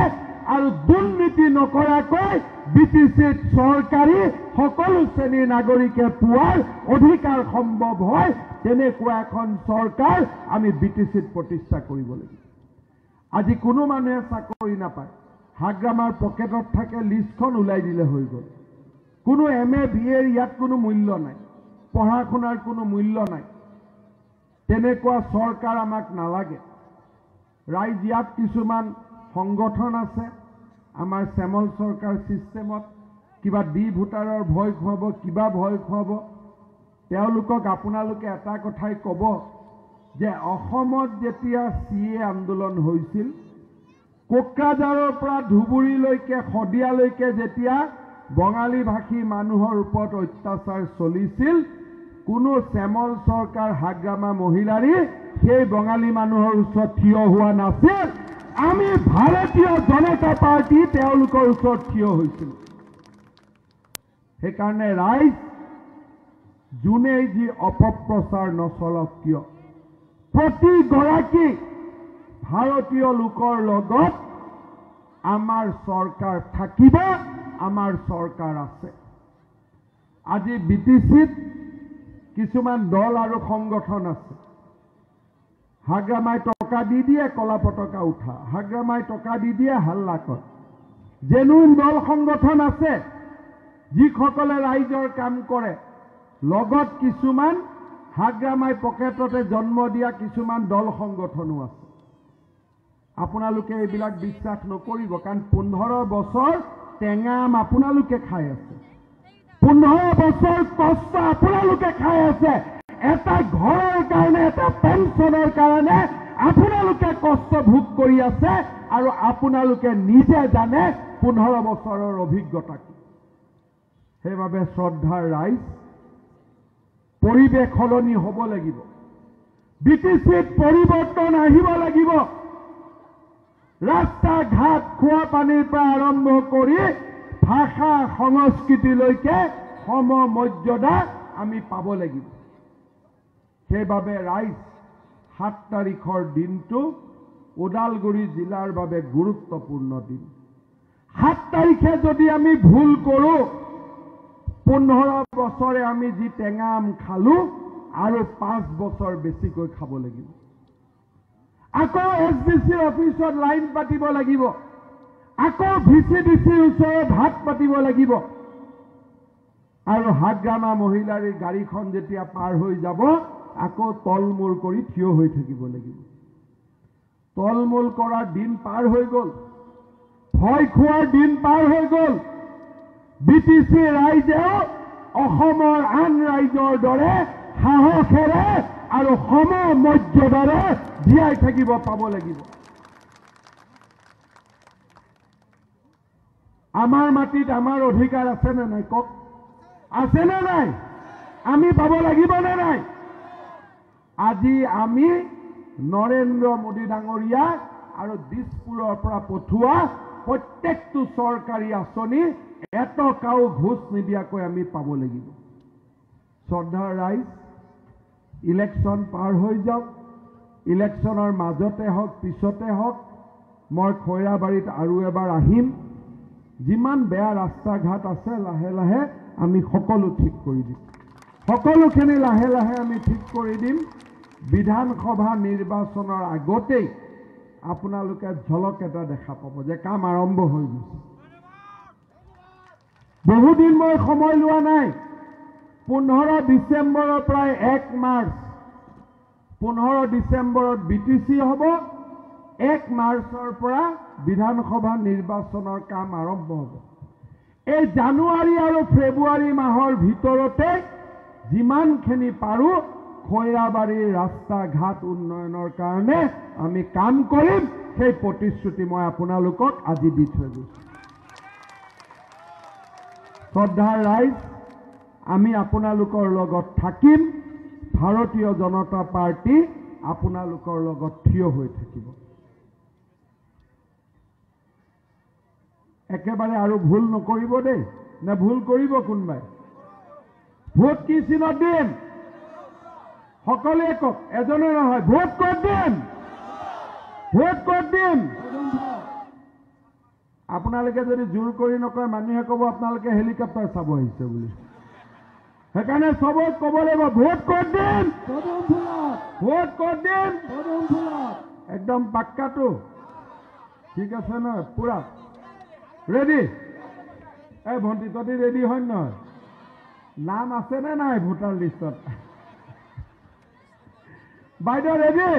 [SPEAKER 1] আৰু দুৰ্নীতি নকৰাকৈ বিটিচিত চৰকাৰী সকলো শ্ৰেণীৰ নাগৰিকে পোৱাৰ অধিকাৰ সম্ভৱ হয়, তেনেকুৱা এখন চৰকাৰ আমি বিটিচিত প্ৰতিষ্ঠা কৰিব লাগিব। আজি কোনো মানুহে চাকৰি নাপায়, হাগ্ৰামাৰ পকেটত থাকে, লিষ্টখন ওলাই দিলে হৈ গ'ল। কোনো MA BA ইয়াত কোনো মূল্য নাই, পঢ়া শুনাৰ কোনো মূল্য নাই। তেনেকুৱা চৰকাৰ আমাক নালাগে। ৰাইজ ইয়াত কিছুমান সংগঠন আছে, আমাৰ শ্যামল চৰকাৰ ছিষ্টেমত কিবা ভোটাৰৰ ভয় খুৱাব, কিবা ভয় খুৱাব। তেওঁলোকক আপোনালোকে এটা কথাই ক'ব যে অসমত যেতিয়া CA আন্দোলন হৈছিল, কোকৰাঝাৰৰ পৰা ধুবুৰীলৈকে শদিয়ালৈকে যেতিয়া বঙালী ভাষী মানুহৰ ওপৰত অত্যাচাৰ চলিছিল, কোনো শ্যামল চৰকাৰ হাগ্ৰামা মহিলাৰী সেই বঙালী মানুহৰ ওচৰত থিয় হোৱা নাছিল। আমি ভাৰতীয় জনতা পাৰ্টি তেওঁলোকৰ ওচৰত থিয় হৈছিল। সেইকাৰণে ৰাইজ যোনেই যি অপপ্ৰচাৰ নচলক কিয়, প্ৰতিগৰাকী ভাৰতীয় লোকৰ লগত আমাৰ চৰকাৰ থাকিব, আমাৰ চৰকাৰ আছে। আজি বিটিচিত কিছুমান দল আৰু সংগঠন আছে। হাগ্ৰামাই টকা দি দিয়ে, কলা পতাকা উঠা, হাগ্ৰামাই টকা দি দিয়ে, হাল্লা কৰে। জেনুইন দল সংগঠন আছে যিসকলে ৰাইজৰ কাম কৰে, লগত কিছুমান হাগ্ৰামাই পকেটতে জন্ম দিয়া কিছুমান দল সংগঠনো আছে। আপোনালোকে এইবিলাক বিশ্বাস নকৰিব, কাৰণ 15 বছৰ টেঙা আম আপোনালোকে খাই আছে, 15 বছৰ কষ্ট আপোনালোকে খাই আছে। এটা ঘৰৰ কাৰণে, এটা পেঞ্চনৰ কাৰণে আপোনালোকে কষ্ট ভোগ কৰি আছে আৰু আপোনালোকে নিজে জানে 15 বছৰৰ অভিজ্ঞতা কি। সেইবাবে শ্ৰদ্ধাৰ ৰাইজ, পৰিৱেশ সলনি হ'ব লাগিব, বিটিচিত পৰিৱৰ্তন আহিব লাগিব। ৰাস্তা ঘাট, খোৱা পানীৰ পৰা আৰম্ভ কৰি ভাষা সংস্কৃতিলৈকে সমমৰ্যাদা আমি পাব লাগিব। সেইবাবে ৰাইজ 7 তাৰিখৰ দিনটো ওদালগুৰি জিলাৰ বাবে গুৰুত্বপূৰ্ণ দিন। 7 তাৰিখে যদি আমি ভুল কৰোঁ, 15 বছৰে আমি যি টেঙা আম খালো আৰু 5 বছৰ বেছিকৈ খাব লাগিব। আকৌ SDC অফিচত লাইন পাতিব লাগিব, আকৌ VCDCৰ ওচৰত হাত পাতিব লাগিব। আৰু হাগ্ৰামা মহিলাৰীৰ গাড়ীখন যেতিয়া পাৰ হৈ যাব, আকৌ তলমূৰ কৰি থিয় হৈ থাকিব লাগিব। তলমূল কৰাৰ দিন পাৰ হৈ গ'ল, ভয় খোৱাৰ দিন পাৰ হৈ গ'ল। বিটিচি ৰাইজেও অসমৰ আন ৰাইজৰ দৰে সাহসেৰে আৰু সমমৰ্যাদাৰে জীয়াই থাকিব পাব লাগিব। আমাৰ মাটিত আমাৰ অধিকাৰ আছেনে নাই কওক? আছেনে নাই? আমি পাব লাগিবনে নাই? আজি আমি নৰেন্দ্ৰ মোদী ডাঙৰীয়া আৰু দিছপুৰৰ পৰা পঠোৱা প্ৰত্যেকটো চৰকাৰী আঁচনি এটকাও ঘোষ নিদিয়াকৈ আমি পাব লাগিব। শ্ৰদ্ধাৰ ৰাইজ, ইলেকশ্যন পাৰ হৈ যাওক, ইলেকশ্যনৰ মাজতে হওক পিছতে হওক, মই খৈৰাবাৰীত আৰু এবাৰ আহিম। যিমান বেয়া ৰাস্তা ঘাট আছে লাহে লাহে আমি সকলো ঠিক কৰি দিম, সকলোখিনি লাহে লাহে আমি ঠিক কৰি দিম। বিধানসভা নিৰ্বাচনৰ আগতেই আপোনালোকে ঝলক এটা দেখা পাব যে কাম আৰম্ভ হৈ গৈছে। বহুদিন মই সময় লোৱা নাই। 15 ডিচেম্বৰৰ প্ৰায় 1 মাৰ্চ, 15 ডিচেম্বৰত বিটিচি হ'ব, 1 মাৰ্চৰ পৰা বিধানসভা নিৰ্বাচনৰ কাম আৰম্ভ হ'ব। এই জানুৱাৰী আৰু ফেব্ৰুৱাৰী মাহৰ ভিতৰতে যিমানখিনি পাৰোঁ খৈৰাবাৰীৰ ৰাস্তা ঘাট উন্নয়নৰ কাৰণে আমি কাম কৰিম। সেই প্ৰতিশ্ৰুতি মই আপোনালোকক আজি দি থৈ গৈছো। শ্ৰদ্ধাৰ ৰাইজ, আমি আপোনালোকৰ লগত থাকিম। ভাৰতীয় জনতা পাৰ্টি আপোনালোকৰ লগত থিয় হৈ থাকিব। একেবাৰে আৰু ভুল নকৰিব দেই, নে ভুল কৰিব কোনোবাই? ভোট কি চিনত দিম? সকলোৱে কওক, এজনে নহয়। ভোট ক'ত দিম? ভোট ক'ত দিম? আপোনালোকে যদি জোৰ কৰি নকয়, মানুহে ক'ব আপোনালোকে হেলিকপ্টাৰ চাব আহিছে বুলি। সেইকাৰণে চবক ক'ব লাগিব, ভোট ক'ত দিম? ভোট ক'ত দিম? একদম পাক্কাটো ঠিক আছে নহয়? পুৰা ৰেডি? এই ভণ্টি, তহঁতি ৰেডি হয় নহয়? নাম আছেনে নাই ভোটাৰ লিষ্টত? বাইদেউ ৰেডি?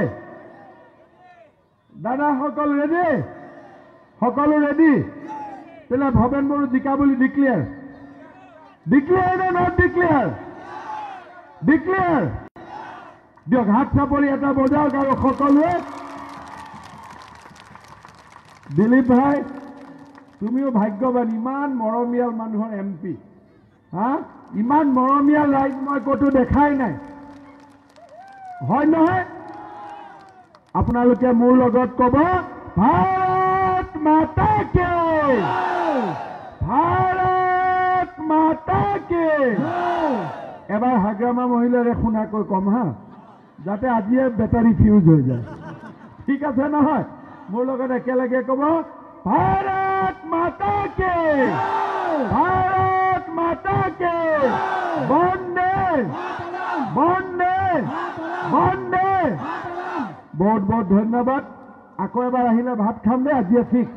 [SPEAKER 1] দাদাসকল ৰেডি? সকলো ৰেডি? তেনে ভৱেন বড়ো জিকা বুলি ডিক্লেয়াৰ? ডিক্লেয়াৰ নে নট ডিক্লেয়াৰ? ডিক্লেয়াৰ দিয়ক। হাত চাপৰি এটা বজাওক আৰু সকলোৱে। দিলীপ ভাই, তুমিও ভাগ্যৱান, ইমান মৰমীয়াল মানুহৰ MP। হা, ইমান মৰমীয়াল ৰাইজ মই ক'তো দেখাই নাই, হয় নহয়? আপোনালোকে মোৰ লগত ক'ব, ভাৰত মাতা কি, ভাৰত মাতা কি। এবাৰ হাগ্ৰামা মহিলাৰে শুনাকৈ কম হা, যাতে আজিয়ে বেটাৰী ফিউজ হৈ যায়। ঠিক আছে নহয়? মোৰ লগত একেলগে ক'ব, ভাৰত মাতা কি, ভাৰত মাতা কি, বন্দে বন্দে বন্দে। বহুত বহুত ধন্যবাদ। আকৌ এবাৰ আহিলে ভাত খাম দে, আজিয়ে ফিক্স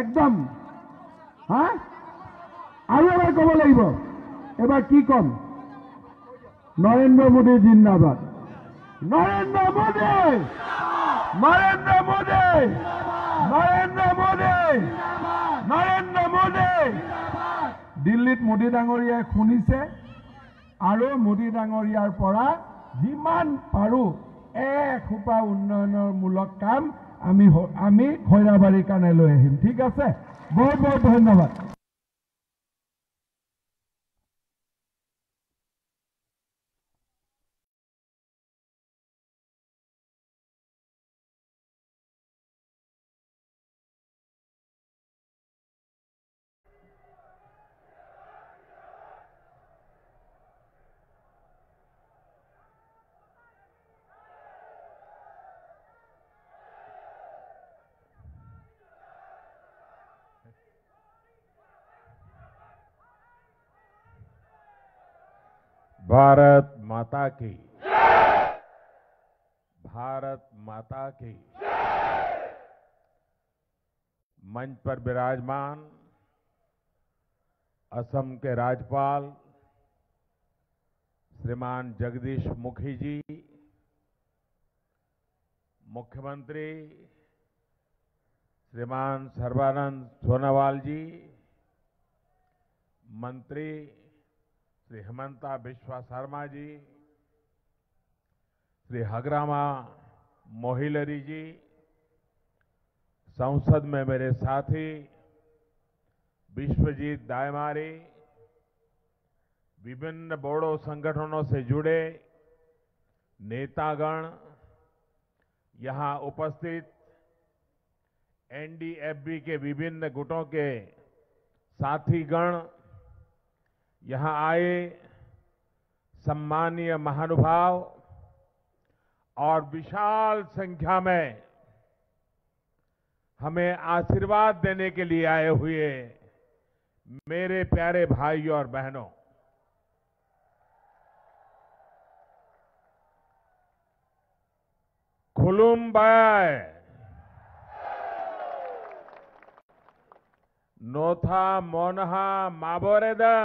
[SPEAKER 1] একদম। হা, আৰু এবাৰ ক'ব লাগিব। এবাৰ কি ক'ম? নৰেন্দ্ৰ মোদী জিন্দাবাদ, নৰেন্দ্ৰ মোদী, নৰেন্দ্ৰ মোদী, নৰেন্দ্ৰ মোদী, নৰেন্দ্ৰ মোদী। দিল্লীত মোদী ডাঙৰীয়াই শুনিছে, আৰু মোদী ডাঙৰীয়াৰ পৰা যিমান পাৰো এসোপা উন্নয়নমূলক কাম আমি খৈৰাবাৰীৰ কাৰণে লৈ আহিম। ঠিক আছে? বহুত বহুত ধন্যবাদ।
[SPEAKER 2] भारत माता की, भारत माता की। मंच पर विराजमान असम के राज्यपाल श्रीमान जगदीश मुखी जी, मुख्यमंत्री श्रीमान सर्बानंद सोनोवाल जी, मंत्री श्री हिमंता बिश्वा शर्मा जी, श्री हग्रामा मोहिलरी जी, संसद में मेरे साथी विश्वजीत दायमारी, विभिन्न बोडो संगठनों से जुड़े नेतागण, यहां उपस्थित एनडीएफबी के विभिन्न गुटों के साथीगण, यहां आए सम्मानीय महानुभाव और विशाल संख्या में हमें आशीर्वाद देने के लिए आए हुए मेरे प्यारे भाइयों और बहनों, खुलुमबाय, नोथा मोनहा माबोरेदा,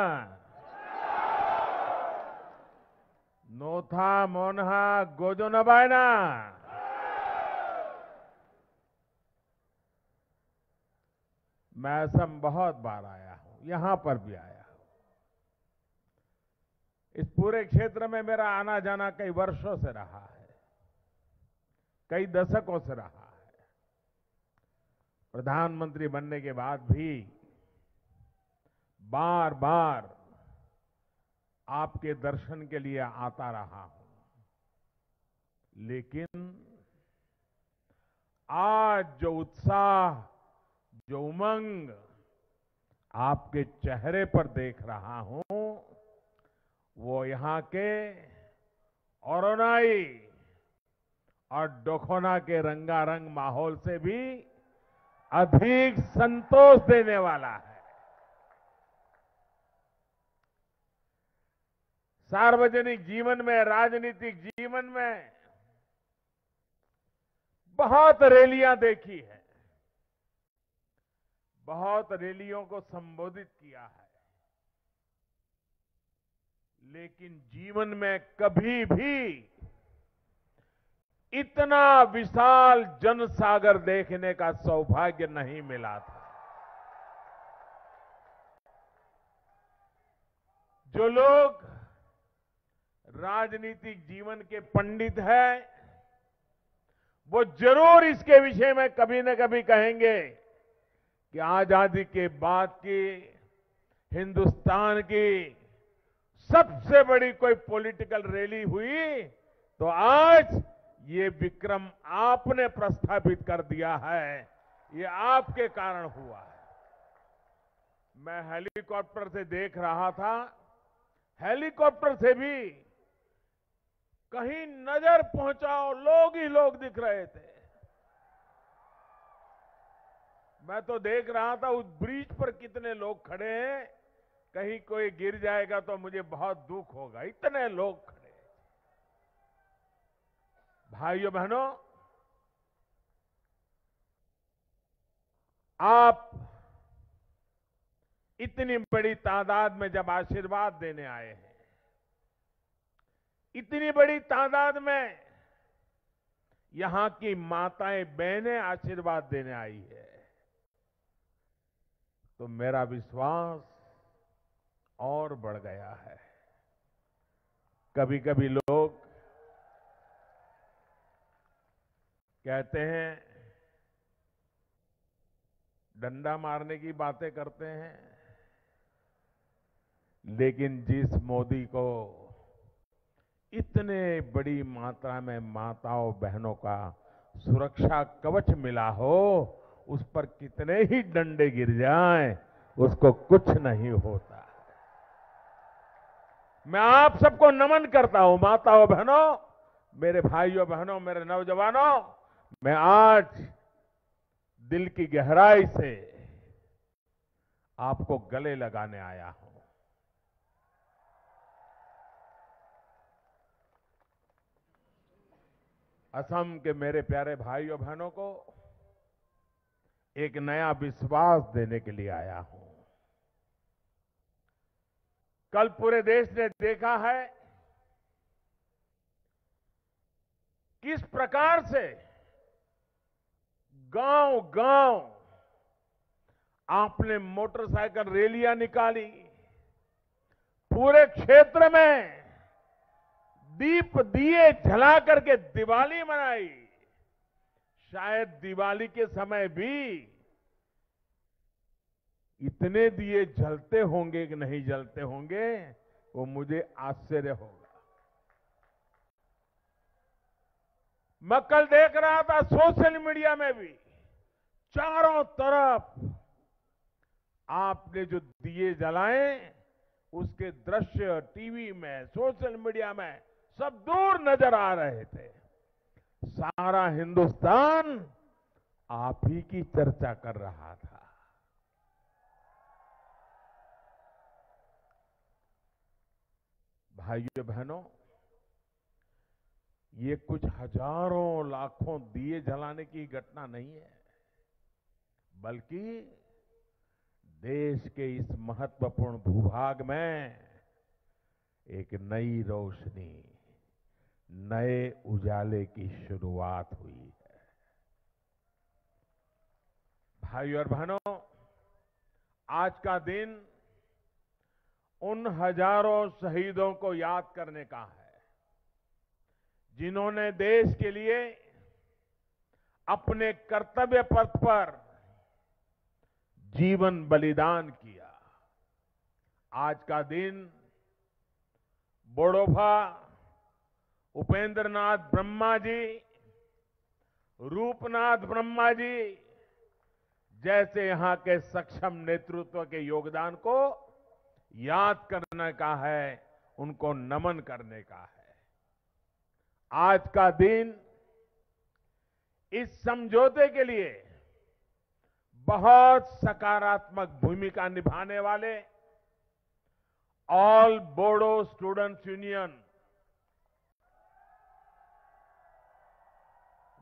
[SPEAKER 2] नोथा मोनहा गोजोनबायना। मैं असम बहुत बार आया हूं, यहां पर भी आया हूं। इस पूरे क्षेत्र में मेरा आना जाना कई वर्षों से रहा है, कई दशकों से रहा है। प्रधानमंत्री बनने के बाद भी बार बार आपके दर्शन के लिए आता रहा हूं, लेकिन आज जो उत्साह, जो उमंग आपके चेहरे पर देख रहा हूं, वो यहां के औरोनाई और डोखोना के रंगारंग माहौल से भी अधिक संतोष देने वाला है। सार्वजनिक जीवन में, राजनीतिक जीवन में बहुत रैलियां देखी है, बहुत रैलियों को संबोधित किया है, लेकिन जीवन में कभी भी इतना विशाल जनसागर देखने का सौभाग्य नहीं मिला था। जो लोग राजनीतिक जीवन के पंडित हैं, वो जरूर इसके विषय में कभी न कभी कहेंगे कि आजादी के बाद की हिंदुस्तान की सबसे बड़ी कोई पॉलिटिकल रैली हुई तो आज ये विक्रम आपने प्रस्थापित कर दिया है, ये आपके कारण हुआ है। मैं हेलीकॉप्टर से देख रहा था, हेलीकॉप्टर से भी कहीं नजर पहुंचाओ लोग ही लोग दिख रहे थे। मैं तो देख रहा था उस ब्रिज पर कितने लोग खड़े हैं, कहीं कोई गिर जाएगा तो मुझे बहुत दुख होगा, इतने लोग खड़े। भाइयों बहनों, आप इतनी बड़ी तादाद में जब आशीर्वाद देने आए हैं, इतनी बड़ी तादाद में यहां की माताएं बहनें आशीर्वाद देने आई है, तो मेरा विश्वास और बढ़ गया है। कभी कभी लोग कहते हैं, डंडा मारने की बातें करते हैं, लेकिन जिस मोदी को इतने बड़ी मात्रा में माताओं बहनों का सुरक्षा कवच मिला हो, उस पर कितने ही डंडे गिर जाएं, उसको कुछ नहीं होता। मैं आप सबको नमन करता हूं, माताओं बहनों, मेरे भाइयों बहनों, मेरे नौजवानों, मैं आज दिल की गहराई से आपको गले लगाने आया हूं। असम के मेरे प्यारे भाइयों बहनों को एक नया विश्वास देने के लिए आया हूं। कल पूरे देश ने देखा है किस प्रकार से गांव गांव आपने मोटरसाइकिल रैलियां निकाली, पूरे क्षेत्र में दीप दिए जला करके दिवाली मनाई। शायद दिवाली के समय भी इतने दिए जलते होंगे कि नहीं जलते होंगे, वो मुझे आश्चर्य होगा। मैं कल देख रहा था सोशल मीडिया में भी चारों तरफ आपने जो दिए जलाए उसके दृश्य टीवी में, सोशल मीडिया में सब दूर नजर आ रहे थे। सारा हिंदुस्तान आप ही की चर्चा कर रहा था। भाइयों बहनों, ये कुछ हजारों लाखों दिए जलाने की घटना नहीं है, बल्कि देश के इस महत्वपूर्ण भूभाग में एक नई रोशनी, नए उजाले की शुरुआत हुई है। भाइयों और बहनों, आज का दिन उन हजारों शहीदों को याद करने का है जिन्होंने देश के लिए अपने कर्तव्य पथ पर जीवन बलिदान किया। आज का दिन बोडोफा उपेंद्रनाथ ब्रह्मा जी, रूपनाथ ब्रह्मा जी जैसे यहां के सक्षम नेतृत्व के योगदान को याद करने का है, उनको नमन करने का है। आज का दिन इस समझौते के लिए बहुत सकारात्मक भूमिका निभाने वाले all Bodo students union,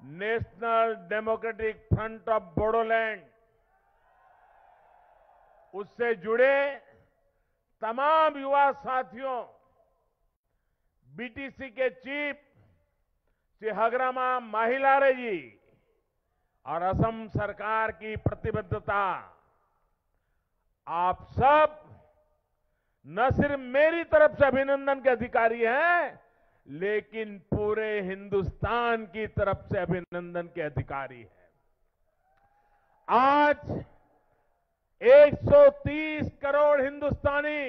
[SPEAKER 2] national democratic front of Bodoland, उससे जुड़े तमाम युवा साथियों, बीटीसी के चीफ श्री हग्रमा माहिलारे जी और असम सरकार की प्रतिबद्धता, आप सब न सिर्फ मेरी तरफ से अभिनंदन के अधिकारी हैं, लेकिन पूरे हिंदुस्तान की तरफ से अभिनंदन के अधिकारी हैं। आज 130 करोड़ हिंदुस्तानी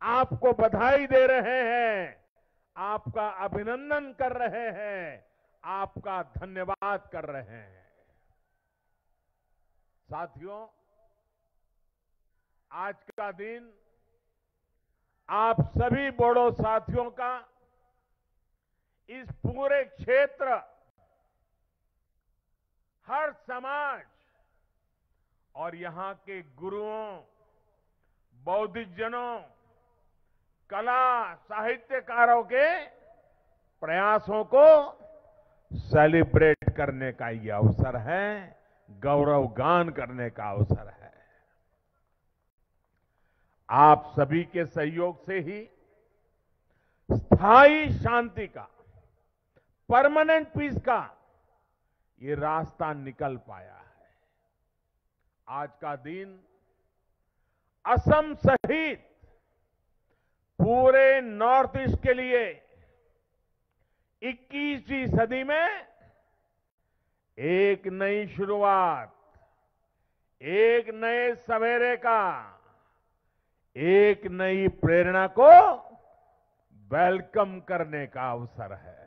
[SPEAKER 2] आपको बधाई दे रहे हैं, आपका अभिनंदन कर रहे हैं, आपका धन्यवाद कर रहे हैं। साथियों, आज का दिन आप सभी बोडो साथियों का इस पूरे क्षेत्र, हर समाज और यहां के गुरुओं, बौद्धिकजनों, कला साहित्यकारों के प्रयासों को सेलिब्रेट करने का ये अवसर है, गौरवगान करने का अवसर है। आप सभी के सहयोग से ही स्थायी शांति का, परमानेंट पीस का ये रास्ता निकल पाया है। आज का दिन असम सहित पूरे नॉर्थ ईस्ट के लिए 21वीं सदी में एक नई शुरुआत, एक नए सवेरे का, एक नई प्रेरणा को वेलकम करने का अवसर है।